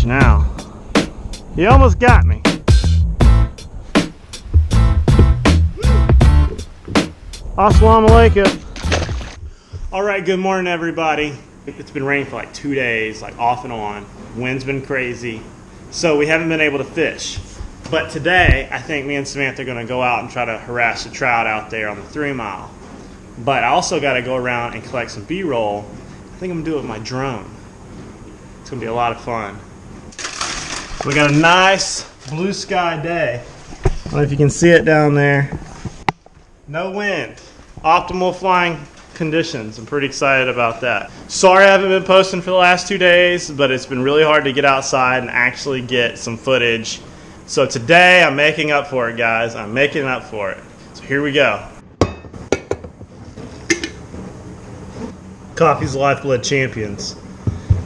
now. He almost got me. Assalamu alaikum. All right, good morning, everybody. It's been raining for like 2 days, like off and on. Wind's been crazy, so we haven't been able to fish. But today, I think me and Samantha are gonna go out and try to harass the trout out there on the 3 mile. But I also gotta go around and collect some B-roll. I think I'm gonna do it with my drone. It's gonna be a lot of fun. We got a nice blue sky day. I don't know if you can see it down there. No wind. Optimal flying conditions. I'm pretty excited about that. Sorry I haven't been posting for the last 2 days, but it's been really hard to get outside and actually get some footage. So today I'm making up for it, guys. I'm making up for it. So here we go. Coffee's Lifeblood Champions.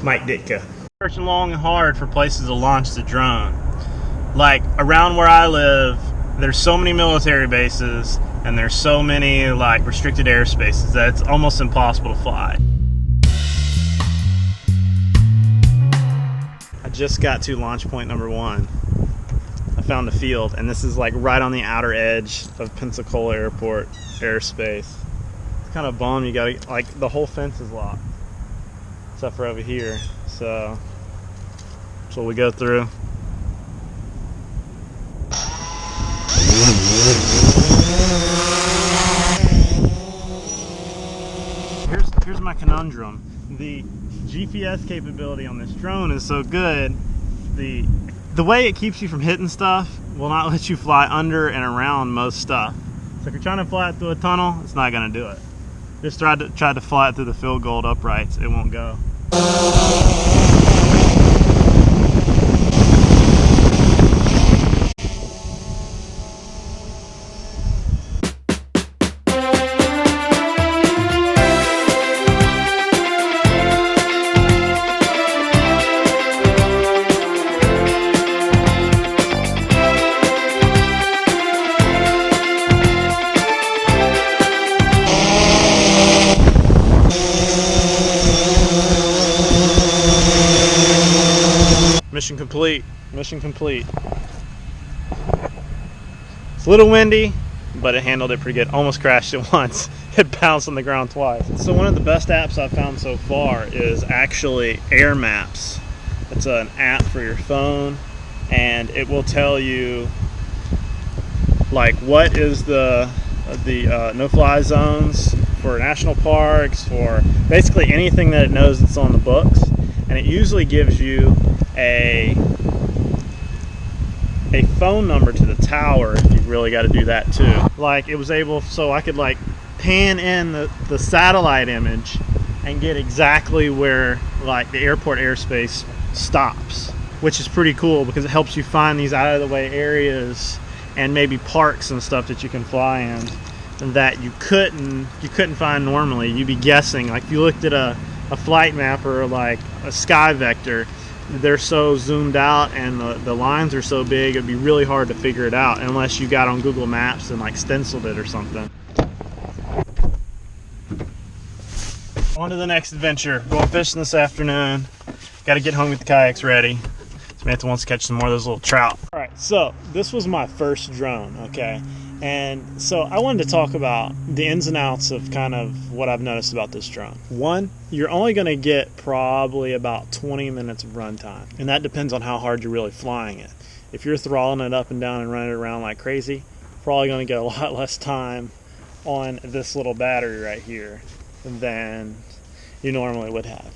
Mike Ditka. Searching long and hard for places to launch the drone. Like around where I live, there's so many military bases and there's so many like restricted airspaces that it's almost impossible to fly. I just got to launch point number 1. I found a field, and this is like right on the outer edge of Pensacola Airport airspace. It's kind of bummed. You gotta, like, the whole fence is locked except for over here, so that's what we go through. Here's my conundrum. The GPS capability on this drone is so good, the way it keeps you from hitting stuff will not let you fly under and around most stuff. So if you're trying to fly it through a tunnel, it's not going to do it. Just try to fly it through the field gold uprights, it won't go. Mission complete. Mission complete. It's a little windy, but it handled it pretty good. Almost crashed it once. It bounced on the ground twice. So one of the best apps I've found so far is actually Air Maps. It's an app for your phone, and it will tell you like what is the no-fly zones for national parks, for basically anything that it knows that's on the books, and it usually gives you a phone number to the tower if you've really got to do that too. Like it was able, so I could like pan in the satellite image and get exactly where like the airport airspace stops, which is pretty cool because it helps you find these out of the way areas and maybe parks and stuff that you can fly in that you couldn't find normally. You'd be guessing, like if you looked at a flight map or like a sky vector, they're so zoomed out and the lines are so big, it'd be really hard to figure it out unless you got on Google Maps and like stenciled it or something. On to the next adventure. Going fishing this afternoon. Got to get home, get the kayaks ready. Samantha wants to catch some more of those little trout. All right, so this was my first drone, okay? And so I wanted to talk about the ins and outs of kind of what I've noticed about this drone. One, you're only going to get probably about 20 minutes of runtime, and that depends on how hard you're really flying it. If you're throttling it up and down and running it around like crazy, probably going to get a lot less time on this little battery right here than you normally would have.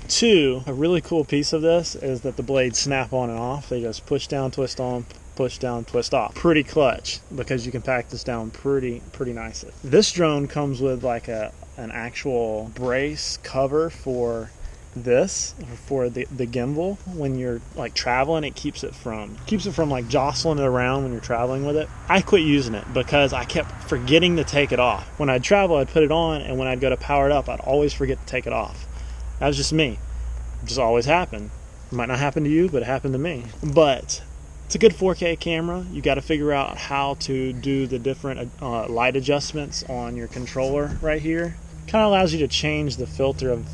Two, a really cool piece of this is that the blades snap on and off. They just push down, twist on, push down, twist off. Pretty clutch because you can pack this down pretty nicely. This drone comes with like an actual brace cover for this, for the gimbal. When you're like traveling, it keeps it from like jostling it around when you're traveling with it. I quit using it because I kept forgetting to take it off. When I'd travel, I'd put it on, and when I'd go to power it up, I'd always forget to take it off. That was just me. It just always happened. It might not happen to you, but it happened to me. But it's a good 4K camera. You got to figure out how to do the different light adjustments on your controller right here. Kind of allows you to change the filter of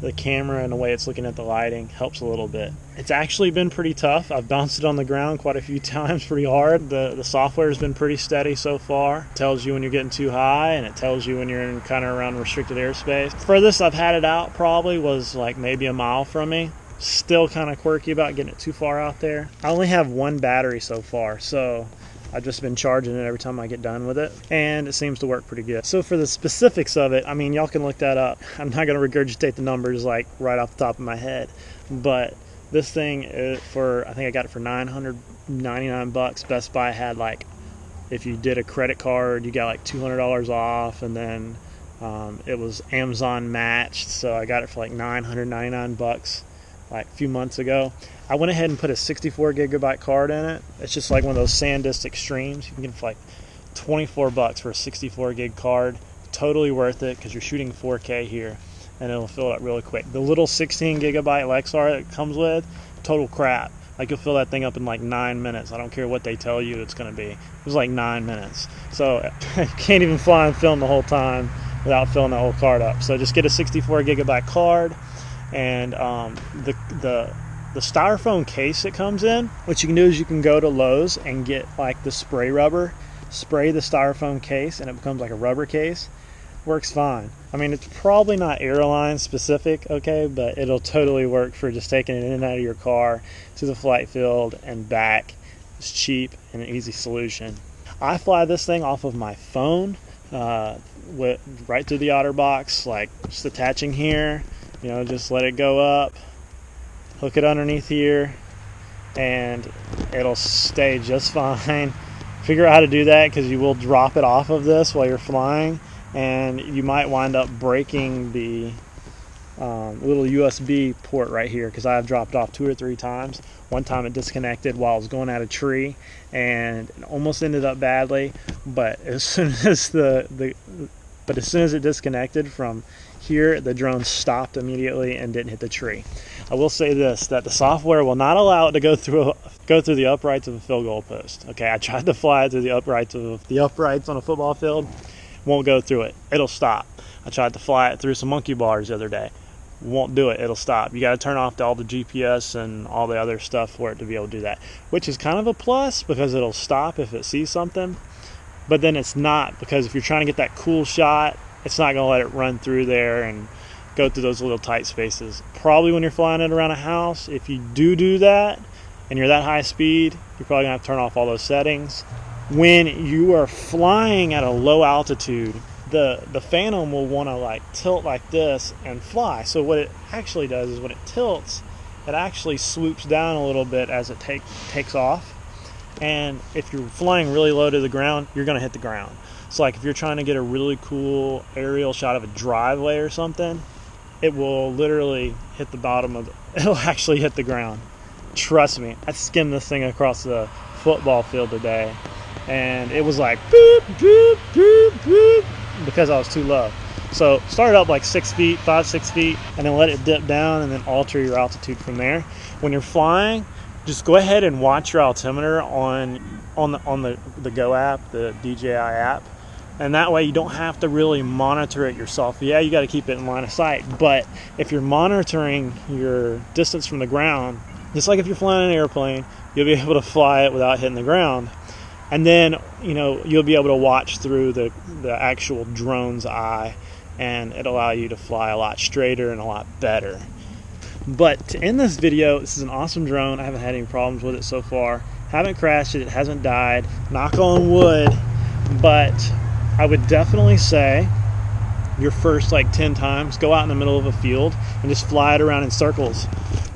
the camera and the way it's looking at the lighting helps a little bit. It's actually been pretty tough. I've bounced it on the ground quite a few times pretty hard. The software has been pretty steady so far. It tells you when you're getting too high, and it tells you when you're in kind of around restricted airspace. Furthest I've had it out probably was like maybe a mile from me. Still kind of quirky about getting it too far out there. I only have one battery so far, so I've just been charging it every time I get done with it, and it seems to work pretty good. So for the specifics of it, I mean, y'all can look that up. I'm not going to regurgitate the numbers like right off the top of my head, but this thing is I think I got it for $999. Best Buy had like, if you did a credit card, you got like $200 off, and then it was Amazon matched, so I got it for like $999 like a few months ago. I went ahead and put a 64 gigabyte card in it. It's just like one of those Sandisk Extremes. You can get it for like $24 for a 64 gig card. Totally worth it because you're shooting 4K here, and it'll fill up really quick. The little 16 gigabyte Lexar that it comes with, total crap. Like, you'll fill that thing up in like 9 minutes. I don't care what they tell you it's going to be. It was like 9 minutes. So you can't even fly and film the whole time without filling the whole card up. So just get a 64 gigabyte card, and the styrofoam case it comes in, what you can do is you can go to Lowe's and get like the spray rubber, spray the styrofoam case, and it becomes like a rubber case. Works fine. I mean, it's probably not airline specific, okay, but it'll totally work for just taking it in and out of your car to the flight field and back. It's cheap and an easy solution. I fly this thing off of my phone, right through the OtterBox, like just attaching here, you know, just let it go up, hook it underneath here, and it'll stay just fine. Figure out how to do that, because you will drop it off of this while you're flying, and you might wind up breaking the little USB port right here, because I have dropped off 2 or 3 times. One time it disconnected while I was going at a tree, and it almost ended up badly, but as soon as as soon as it disconnected from here, the drone stopped immediately and didn't hit the tree. I will say this, that the software will not allow it to go through the uprights of a field goal post. Okay, I tried to fly it through the uprights on a football field. Won't go through it. It'll stop. I tried to fly it through some monkey bars the other day. Won't do it. It'll stop. You got to turn off all the GPS and all the other stuff for it to be able to do that, which is kind of a plus, because it'll stop if it sees something. But then it's not, because if you're trying to get that cool shot, it's not going to let it run through there and go through those little tight spaces. Probably when you're flying it around a house, if you do that and you're that high speed, you're probably going to have to turn off all those settings. When you are flying at a low altitude, the Phantom will want to like tilt like this and fly. So what it actually does is when it tilts, it actually swoops down a little bit as it takes off. And if you're flying really low to the ground, you're going to hit the ground. So like if you're trying to get a really cool aerial shot of a driveway or something, it will literally hit the bottom of it'll actually hit the ground. Trust me, I skimmed this thing across the football field today, and it was like boop, boop, boop, boop, because I was too low. So start up like 6 feet, 5-6 feet, and then let it dip down, and then alter your altitude from there. When you're flying, just go ahead and watch your altimeter on the Go app, the DJI app, and that way you don't have to really monitor it yourself. Yeah, you got to keep it in line of sight, but if you're monitoring your distance from the ground, just like if you're flying an airplane, you'll be able to fly it without hitting the ground. And then, you know, you'll be able to watch through the actual drone's eye, and it'll allow you to fly a lot straighter and a lot better. But to end this video, this is an awesome drone. I haven't had any problems with it so far. Haven't crashed it. It hasn't died. Knock on wood. But I would definitely say your first like 10 times, go out in the middle of a field and just fly it around in circles.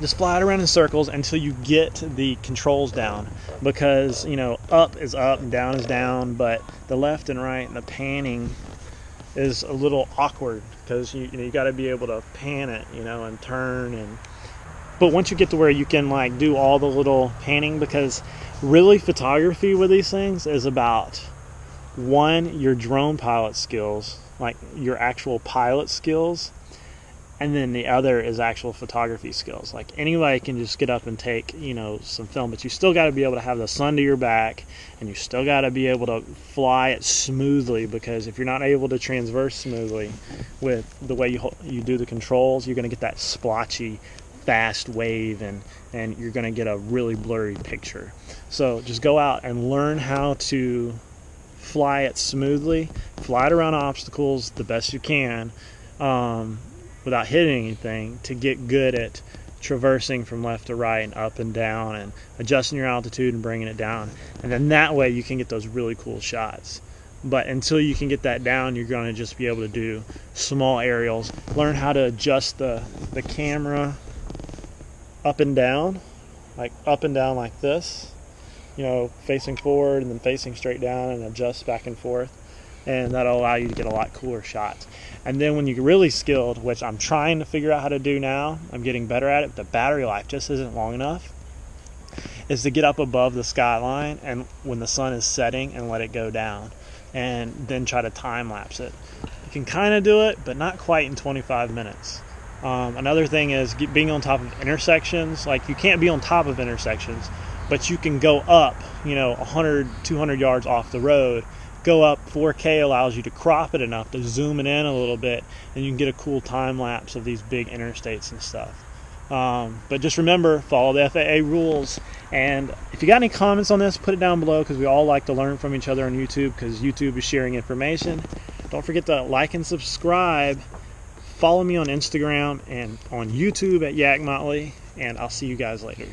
Just fly it around in circles until you get the controls down, because, you know, up is up and down is down, but the left and right and the panning is a little awkward, because you got to be able to pan it, you know, and turn. But once you get to where you can like do all the little panning, because really photography with these things is about, one, your drone pilot skills, like your actual pilot skills, And then the other is actual photography skills. Like anybody can just get up and take, you know, some film, but you still got to be able to have the sun to your back, and you still got to be able to fly it smoothly, because if you're not able to transverse smoothly with the way you do the controls, you're going to get that splotchy, fast wave, and you're going to get a really blurry picture. So just go out and learn how to fly it smoothly, fly it around obstacles the best you can, without hitting anything, to get good at traversing from left to right and up and down and adjusting your altitude and bringing it down. And then that way you can get those really cool shots. But until you can get that down, you're going to just be able to do small aerials. Learn how to adjust the camera up and down like this, you know, facing forward and then facing straight down, and adjust back and forth. And that'll allow you to get a lot cooler shots. And then when you're really skilled, which I'm trying to figure out how to do now, I'm getting better at it, but the battery life just isn't long enough, is to get up above the skyline and when the sun is setting and let it go down, and then try to time lapse it. You can kind of do it, but not quite in 25 minutes. Another thing is being on top of intersections. Like, you can't be on top of intersections, but you can go up, you know, 100, 200 yards off the road. Go up. 4K allows you to crop it enough to zoom it in a little bit, and you can get a cool time lapse of these big interstates and stuff. But just remember, follow the FAA rules. And if you got any comments on this, put it down below, because we all like to learn from each other on YouTube, because YouTube is sharing information. Don't forget to like and subscribe. Follow me on Instagram and on YouTube at Yak Motley, and I'll see you guys later.